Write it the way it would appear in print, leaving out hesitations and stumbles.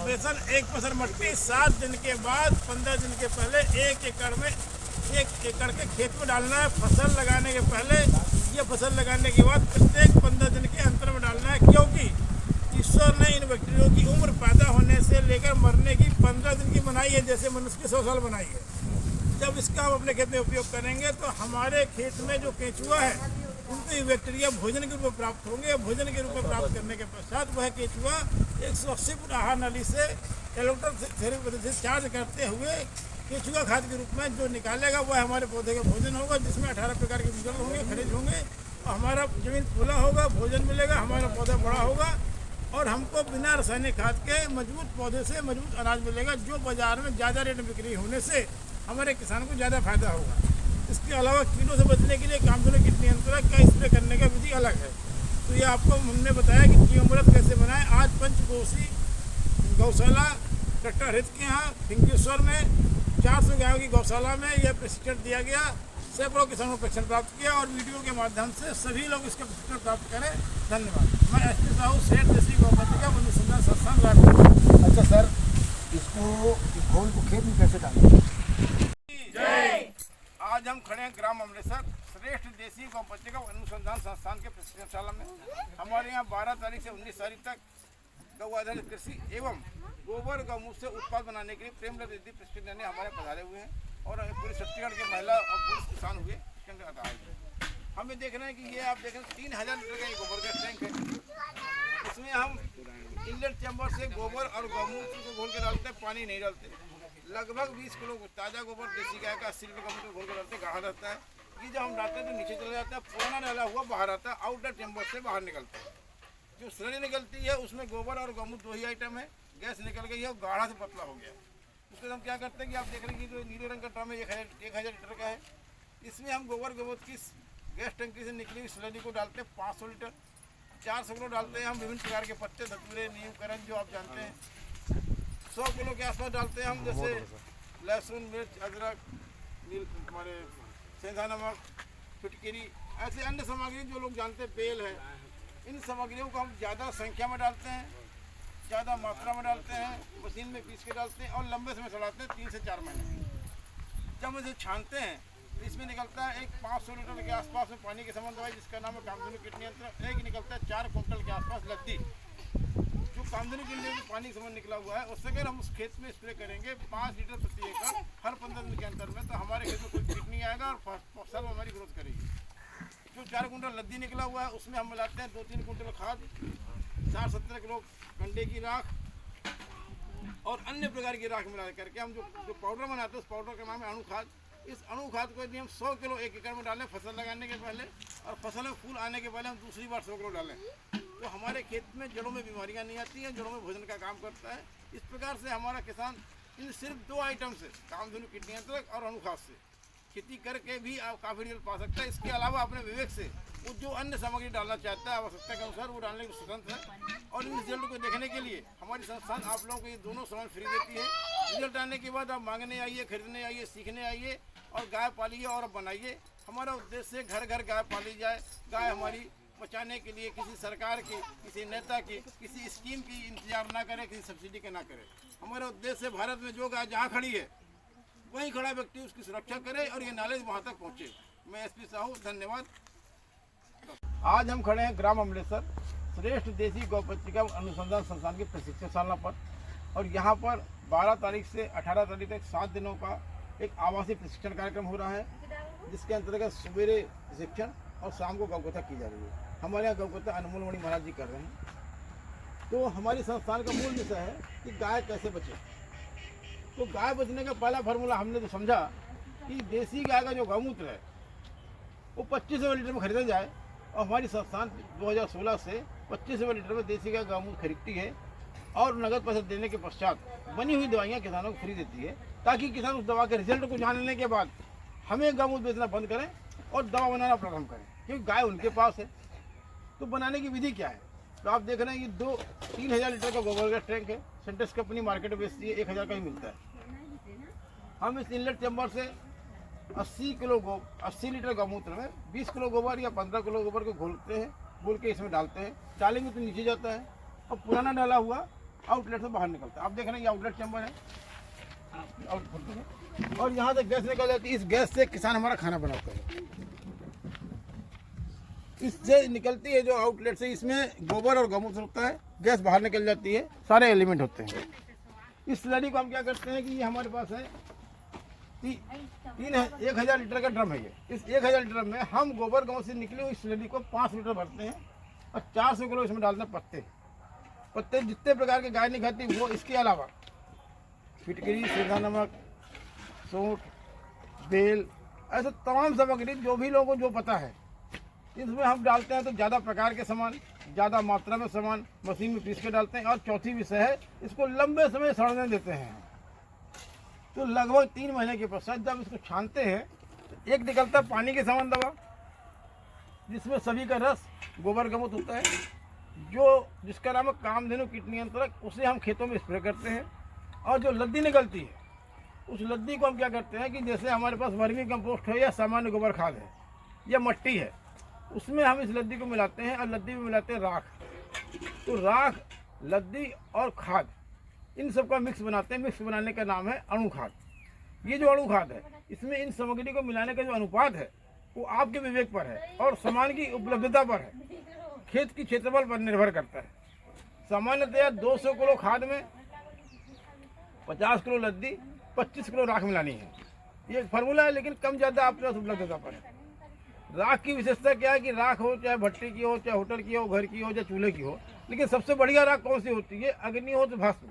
Operation एक पसर मट्टी 7 दिन के बाद 15 दिन के पहले 1 एकड़ में 1 एकड़ के खेत में डालना है। फसल लगाने के पहले ये फसल लगाने के बाद प्रत्येक 15 दिन के अंतर में डालना है, क्योंकि ईश्वर ने इन बैक्टीरियो की उम्र पैदा होने से लेकर मरने की 15 दिन की बनाई है, जैसे मनुष्य की 100 साल बनाई है। जब इसका हम अपने खेत में उपयोग करेंगे तो हमारे खेत में जो केंचुआ है उनको ये बैक्टीरिया भोजन के रूप में प्राप्त होंगे। भोजन के रूप में प्राप्त करने के पश्चात वह केंचुआ 180 फुट आहार नली से इलेक्ट्रोथेरेपी से चार्ज करते हुए केंचुआ खाद के रूप में जो निकालेगा वह हमारे पौधे का भोजन होगा, जिसमें 18 प्रकार के मिनरल होंगे, खनिज होंगे और हमारा जमीन फूला होगा, भोजन मिलेगा, हमारा पौधा बड़ा होगा और हमको बिना रासायनिक खाद के मजबूत पौधे से मजबूत अनाज मिलेगा, जो बाजार में ज़्यादा रेट में बिक्री होने से हमारे किसानों को ज़्यादा फायदा होगा। इसके अलावा कीड़ों से बचने के लिए कामधेनु कीट नियंत्रक का स्प्रे करने का विधि अलग है। तो ये आपको हमने बताया कि जीवामृत कैसे बनाएं। आज पंचकोशी गौशाला डॉक्टर हरित के यहाँ फिंकेश्वर में 400 गायों की गौशाला में यह प्रशिक्षण दिया गया। सैकड़ों किसानों को प्रशिक्षण प्राप्त किया और वीडियो के माध्यम से सभी लोग इसका प्रशिक्षण प्राप्त करें। धन्यवाद। मैं एसपी साहू सेठ देसी गौपत्रिका अनुसंधान संस्थान रायपुर। अच्छा सर, इसको घोल को खेत में कैसे डालें? आज हम खड़े हैं ग्राम अमृतसर श्रेष्ठ देसी गौपत्रिका अनुसंधान संस्थान के प्रशिक्षणशाला में। हमारे यहाँ 12 तारीख से 19 तारीख तक गौ आधारित कृषि एवं गोबर गौमूत्र से उत्पाद बनाने के लिए प्रेमलता दीदी प्रशिक्षण देने हमारे पधारे हुए हैं और पूरे छत्तीसगढ़ के महिला और पुरुष किसान हुए हमें देख रहे हैं कि ये आप देख रहे हैं 3000 लीटर का ये गोबर का टैंक है। इसमें हम इनलेट चैम्बर से गोबर और गौमूत्र को घोल के डालते हैं, पानी नहीं डालते। लगभग 20 किलो ताज़ा गोबर देसी गाय का 80 लीटर गौमूत्र घोल के डालते, गाढ़ा रहता है। ये जब हम डालते हैं तो नीचे चला जाता है, पुराना डाला हुआ बाहर आता है, आउटर चैम्बर से बाहर निकलता है। जो स्लरी निकलती है उसमें गोबर और गौमूत्र 2 ही आइटम है। गैस निकल गई है और गाढ़ा से पतला हो गया। उसके हम क्या करते हैं कि आप देख रहे हैं कि जो नीले रंग का ड्रम है 1000 लीटर का है। इसमें हम गोबर गौमूत्र की गैस टंकी से निकली हुई स्लरी को डालते हैं 500 लीटर। 400 किलो डालते हैं हम विभिन्न प्रकार के पत्ते, धतूरे, नीम, करंज जो आप जानते हैं। 100 किलो के आसपास डालते हैं हम, जैसे लहसुन, मिर्च, अदरक, हमारे सेंधा नमक, फिटकिरी, ऐसे अन्य सामग्री जो लोग जानते हैं, बेल है। इन सामग्रियों को हम ज़्यादा संख्या में डालते हैं, ज़्यादा मात्रा में डालते हैं, मशीन में पीस के डालते हैं और लंबे समय चलाते हैं 3 से 4 महीने। जब हम इसे छानते हैं तो इसमें निकलता है एक 500 लीटर के आसपास में पानी के समान दवाई, जिसका नाम है कामधेनु कीट नियंत्रण। एक निकलता है 4 कुंटल के आसपास लद्दी, जो कामधेनु कीट नियंत्रण पानी के समान निकला हुआ है। उससे अगर हम उस खेत में स्प्रे करेंगे 5 लीटर प्रति एकड़ हर 15 दिन के अंतर में, तो हमारे खेत में कोई कीट नहीं आएगा और फसल हमारी ग्रोथ करेगी। जो 4 कुंटल लद्दी निकला हुआ है उसमें हम मिलाते हैं 2-3 कुंटल खाद, 60-70 किलो कंडे की राख और अन्य प्रकार की राख मिला करके हम जो पाउडर बनाते हैं उस पाउडर का नाम है अणु खाद। इस अणु खाद को यदि हम 100 किलो 1 एकड़ में डालें फसल लगाने के पहले और फसल में फूल आने के पहले हम दूसरी बार 100 किलो डालें, तो हमारे खेत में जड़ों में बीमारियां नहीं आती हैं, जड़ों में भोजन का काम करता है। इस प्रकार से हमारा किसान इन सिर्फ 2 आइटम से, कामधेनु कीट नियंत्रक और अणु खाद से खेती करके भी आप काफ़ी रिजल्ट पा सकते हैं। इसके अलावा अपने विवेक से वो जो अन्य सामग्री डालना चाहता है आवश्यकता के अनुसार वो डालने को स्वतंत्र है। और इन रिजल्ट को देखने के लिए हमारी संस्थान आप लोगों को ये दोनों सामान फ्री देती है। रिजल्ट आने के बाद आप मांगने आइए, खरीदने आइए, सीखने आइए और गाय पालिए और बनाइए। हमारा उद्देश्य घर घर गाय पाली जाए। गाय हमारी बचाने के लिए किसी सरकार की, किसी नेता की, किसी स्कीम की इंतजार ना करें, किसी सब्सिडी के ना करें। हमारा उद्देश्य भारत में जो गाय जहाँ खड़ी है वहीं खड़ा व्यक्ति उसकी सुरक्षा करे और ये नॉलेज वहाँ तक पहुँचे। मैं एसपी साहू, धन्यवाद। आज हम खड़े हैं ग्राम अमृतसर श्रेष्ठ देसी गौपत्रिका अनुसंधान संस्थान की प्रशिक्षणशाला पर और यहाँ पर 12 तारीख से 18 तारीख तक 7 दिनों का एक आवासीय प्रशिक्षण कार्यक्रम हो रहा है, जिसके अंतर्गत सवेरे प्रशिक्षण और शाम को गौकथा की जा रही है। हमारे यहाँ गौकथा अनमोल मणि महाराज जी कर रहे हैं। तो हमारी संस्थान का मूल विषय है कि गाय कैसे बचे। तो गाय बचने का पहला फार्मूला हमने तो समझा कि देसी गाय का जो गौमूत्र है वो 2500 लीटर में खरीदा जाए और हमारी संस्थान 2016 से 2500 लीटर में देसी गाय गौमूत्र खरीदती है और नगद पैसे देने के पश्चात बनी हुई दवाइयाँ किसानों को फ्री देती है, ताकि किसान उस दवा के रिजल्ट को जान लेने के बाद हमें गौमूत्र बेचना बंद करें और दवा बनाना प्रारंभ करें, क्योंकि गाय उनके पास है। तो बनाने की विधि क्या है? तो आप देख रहे हैं कि 2-3 लीटर का गोबर का टैंक है। सेंटेक्स कंपनी मार्केट में बेचती है, 1000 का ही मिलता है। हम इस इनलेट चैम्बर से 80 लीटर गौमूत्र में 20 किलो गोबर या 15 किलो गोबर को घोलते हैं, घोल के इसमें डालते हैं। डालेंगे तो नीचे जाता है और पुराना डाला हुआ आउटलेट से बाहर निकलता है। आप देख रहे हैं ये आउटलेट चैम्बर है, आउटलेट, और यहाँ से गैस निकल जाती है। इस गैस से किसान हमारा खाना बनाता है। इससे निकलती है जो आउटलेट से, इसमें गोबर और गौमूत्र होता है, गैस बाहर निकल जाती है, सारे एलिमेंट होते हैं। इस स्लरी को हम क्या करते हैं कि ये हमारे पास है 1000 लीटर का ड्रम है ये। इस 1000 लीटर में हम गोबर गाँव से निकली हुई स्लरी को 5 लीटर भरते हैं और 400 किलो इसमें डालते हैं पत्ते जितने प्रकार के गाय नहीं खाती वो, इसके अलावा फिटकरी, सेंधा नमक, सूंठ, बेल, ऐसे तमाम सामग्री जो भी लोगों को जो पता है इसमें हम डालते हैं। तो ज़्यादा प्रकार के सामान, ज़्यादा मात्रा में सामान मशीन में पीस के डालते हैं। और चौथी विषय है, इसको लंबे समय सड़ने देते हैं। तो लगभग 3 महीने के पश्चात जब इसको छानते हैं तो एक निकलता है पानी के समान दवा, जिसमें सभी का रस गोबर गमूत्र होता है, जिसका नाम है कामधेनु कीट नियंत्रक। उसे हम खेतों में स्प्रे करते हैं। और जो लद्दी निकलती है उस लद्दी को हम क्या करते हैं कि जैसे हमारे पास वर्मी कंपोस्ट है या सामान्य गोबर खाद है या मट्टी है, उसमें हम इस लद्दी को मिलाते हैं और लद्दी में मिलाते हैं राख। तो राख, लद्दी और खाद, इन सब का मिक्स बनाते हैं। मिक्स बनाने का नाम है अणु खाद। ये जो अणु खाद है, इसमें इन सामग्री को मिलाने का जो अनुपात है वो आपके विवेक पर है और सामान की उपलब्धता पर है, खेत की क्षेत्रफल पर निर्भर करता है। सामान्यतया 200 किलो खाद में 50 किलो लद्दी, 25 किलो राख मिलानी है। ये फार्मूला है, लेकिन कम ज़्यादा आपके पास उपलब्धता पर है। राख की विशेषता क्या है कि राख हो चाहे भट्टी की हो, चाहे होटल की हो, घर की हो, चाहे चूल्हे की हो, लेकिन सबसे बढ़िया राख कौन सी होती है? अग्निहोत्र भस्म।